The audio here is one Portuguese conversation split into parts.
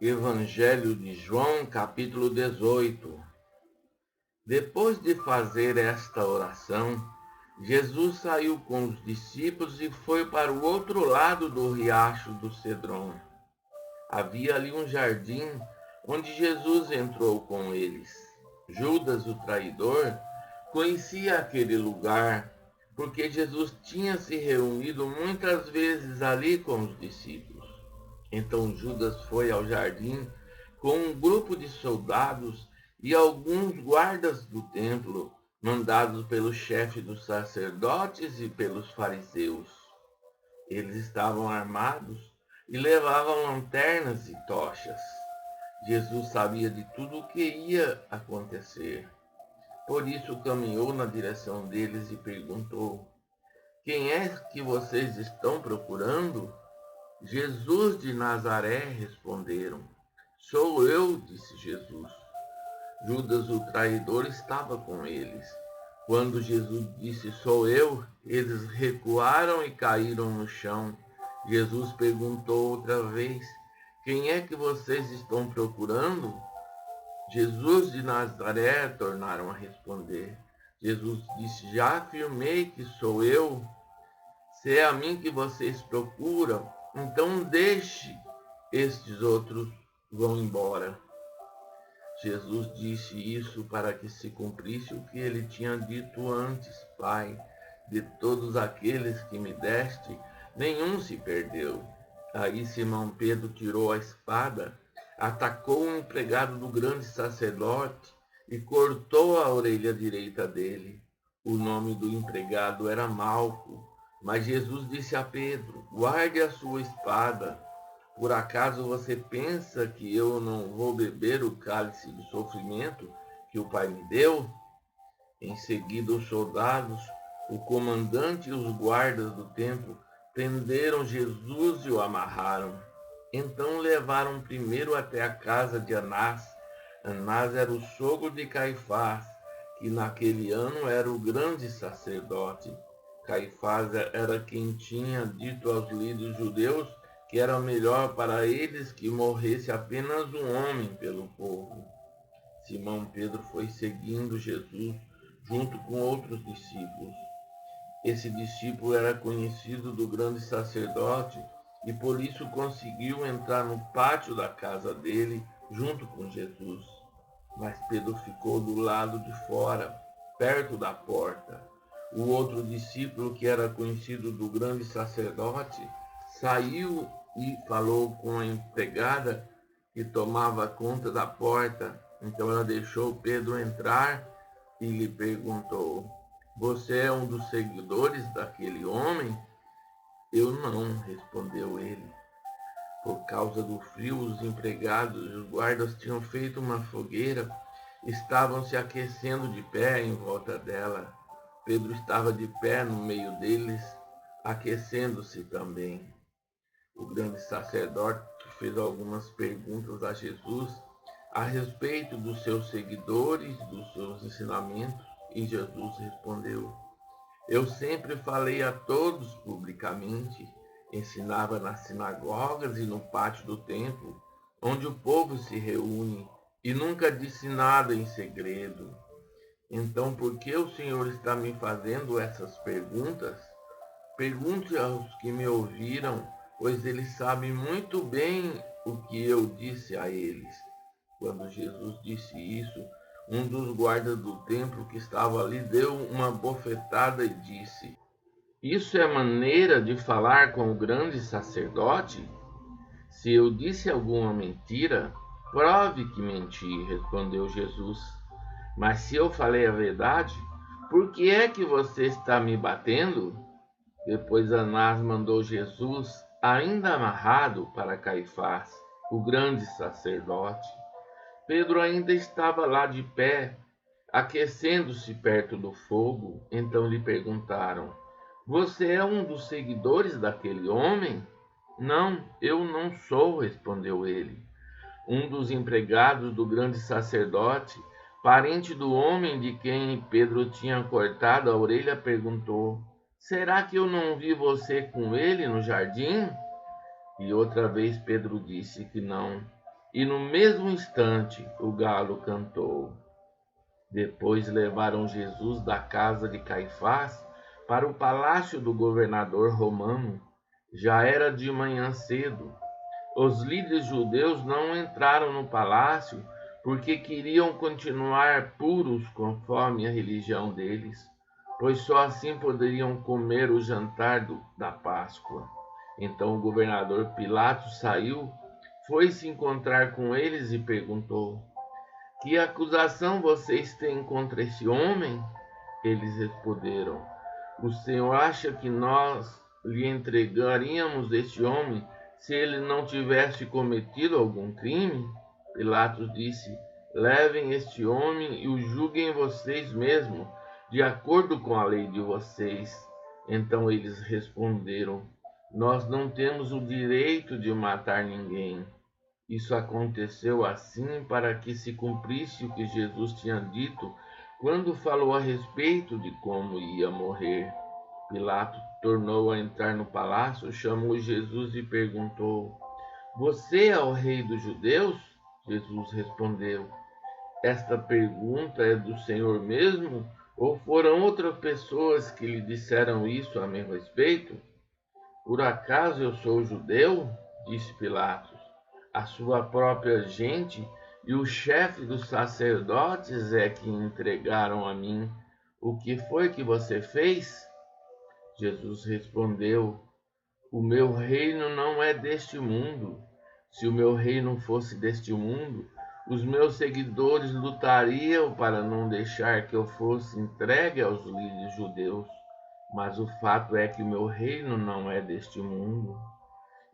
Evangelho de João, capítulo 18. Depois de fazer esta oração, Jesus saiu com os discípulos e foi para o outro lado do riacho do Cedron. Havia ali um jardim onde Jesus entrou com eles. Judas, o traidor, conhecia aquele lugar porque Jesus tinha se reunido muitas vezes ali com os discípulos. Então Judas foi ao jardim com um grupo de soldados e alguns guardas do templo, mandados pelo chefe dos sacerdotes e pelos fariseus. Eles estavam armados e levavam lanternas e tochas. Jesus sabia de tudo o que ia acontecer. Por isso caminhou na direção deles e perguntou: Quem é que vocês estão procurando? Jesus de Nazaré, responderam. Sou eu, disse Jesus. Judas, o traidor, estava com eles. Quando Jesus disse, sou eu, eles recuaram e caíram no chão. Jesus perguntou outra vez, quem é que vocês estão procurando? Jesus de Nazaré, tornaram a responder. Jesus disse, já afirmei que sou eu. Se é a mim que vocês procuram, então deixe estes outros vão embora. Jesus disse isso para que se cumprisse o que ele tinha dito antes, Pai, de todos aqueles que me deste, nenhum se perdeu. Aí Simão Pedro tirou a espada, atacou um empregado do grande sacerdote e cortou a orelha direita dele. O nome do empregado era Malco. Mas Jesus disse a Pedro, guarde a sua espada. Por acaso você pensa que eu não vou beber o cálice do sofrimento que o Pai me deu? Em seguida, os soldados, o comandante e os guardas do templo prenderam Jesus e o amarraram. Então levaram primeiro até a casa de Anás. Anás era o sogro de Caifás, que naquele ano era o grande sacerdote. Caifás era quem tinha dito aos líderes judeus que era melhor para eles que morresse apenas um homem pelo povo. Simão Pedro foi seguindo Jesus junto com outros discípulos. Esse discípulo era conhecido do grande sacerdote e por isso conseguiu entrar no pátio da casa dele junto com Jesus. Mas Pedro ficou do lado de fora, perto da porta. O outro discípulo, que era conhecido do grande sacerdote, saiu e falou com a empregada que tomava conta da porta. Então ela deixou Pedro entrar e lhe perguntou, você é um dos seguidores daquele homem? Eu não, respondeu ele. Por causa do frio, os empregados e os guardas tinham feito uma fogueira, estavam se aquecendo de pé em volta dela. Pedro estava de pé no meio deles, aquecendo-se também. O grande sacerdote fez algumas perguntas a Jesus a respeito dos seus seguidores, dos seus ensinamentos, e Jesus respondeu, eu sempre falei a todos publicamente, ensinava nas sinagogas e no pátio do templo, onde o povo se reúne, e nunca disse nada em segredo. Então, por que o Senhor está me fazendo essas perguntas? Pergunte aos que me ouviram, pois eles sabem muito bem o que eu disse a eles. Quando Jesus disse isso, um dos guardas do templo que estava ali deu uma bofetada e disse, isso é maneira de falar com o grande sacerdote? Se eu disse alguma mentira, prove que menti, respondeu Jesus. Mas se eu falei a verdade, por que é que você está me batendo? Depois Anás mandou Jesus, ainda amarrado, para Caifás, o grande sacerdote. Pedro ainda estava lá de pé, aquecendo-se perto do fogo. Então lhe perguntaram, você é um dos seguidores daquele homem? Não, eu não sou, respondeu ele. Um dos empregados do grande sacerdote, parente do homem de quem Pedro tinha cortado a orelha, perguntou, será que eu não vi você com ele no jardim? E outra vez Pedro disse que não. e no mesmo instante o galo cantou. Depois levaram Jesus da casa de Caifás para o palácio do governador romano. Já era de manhã cedo. Os líderes judeus não entraram no palácio porque queriam continuar puros conforme a religião deles, pois só assim poderiam comer o jantar da Páscoa. Então o governador Pilatos saiu, foi se encontrar com eles e perguntou: que acusação vocês têm contra esse homem? Eles responderam: o Senhor acha que nós lhe entregaríamos este homem se ele não tivesse cometido algum crime? Pilatos disse: levem este homem e o julguem vocês mesmos, de acordo com a lei de vocês. Então eles responderam: nós não temos o direito de matar ninguém. Isso aconteceu assim para que se cumprisse o que Jesus tinha dito quando falou a respeito de como ia morrer. Pilatos tornou a entrar no palácio, chamou Jesus e perguntou: você é o rei dos judeus? Jesus respondeu: esta pergunta é do Senhor mesmo? Ou foram outras pessoas que lhe disseram isso a meu respeito? Por acaso eu sou judeu? Disse Pilatos. A sua própria gente e o chefe dos sacerdotes é que entregaram a mim. O que foi que você fez? Jesus respondeu: o meu reino não é deste mundo. Se o meu reino fosse deste mundo, os meus seguidores lutariam para não deixar que eu fosse entregue aos líderes judeus. Mas o fato é que o meu reino não é deste mundo.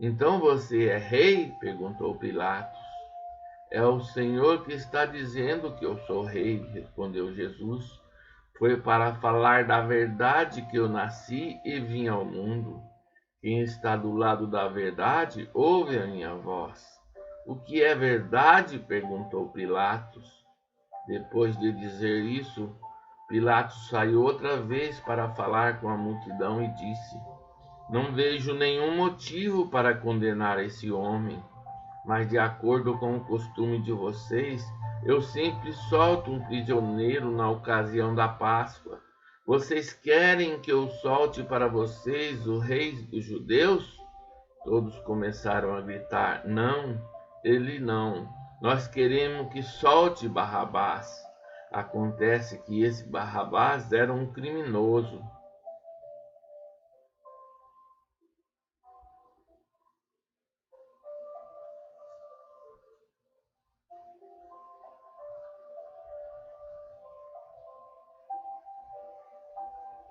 Então você é rei? Perguntou Pilatos. É o Senhor que está dizendo que eu sou rei, respondeu Jesus. Foi para falar da verdade que eu nasci e vim ao mundo. Quem está do lado da verdade, ouve a minha voz. O que é verdade? Perguntou Pilatos. Depois de dizer isso, Pilatos saiu outra vez para falar com a multidão e disse: não vejo nenhum motivo para condenar esse homem, mas de acordo com o costume de vocês, eu sempre solto um prisioneiro na ocasião da Páscoa. Vocês querem que eu solte para vocês o rei dos judeus? Todos começaram a gritar: não, ele não. Nós queremos que solte Barrabás. Acontece que esse Barrabás era um criminoso.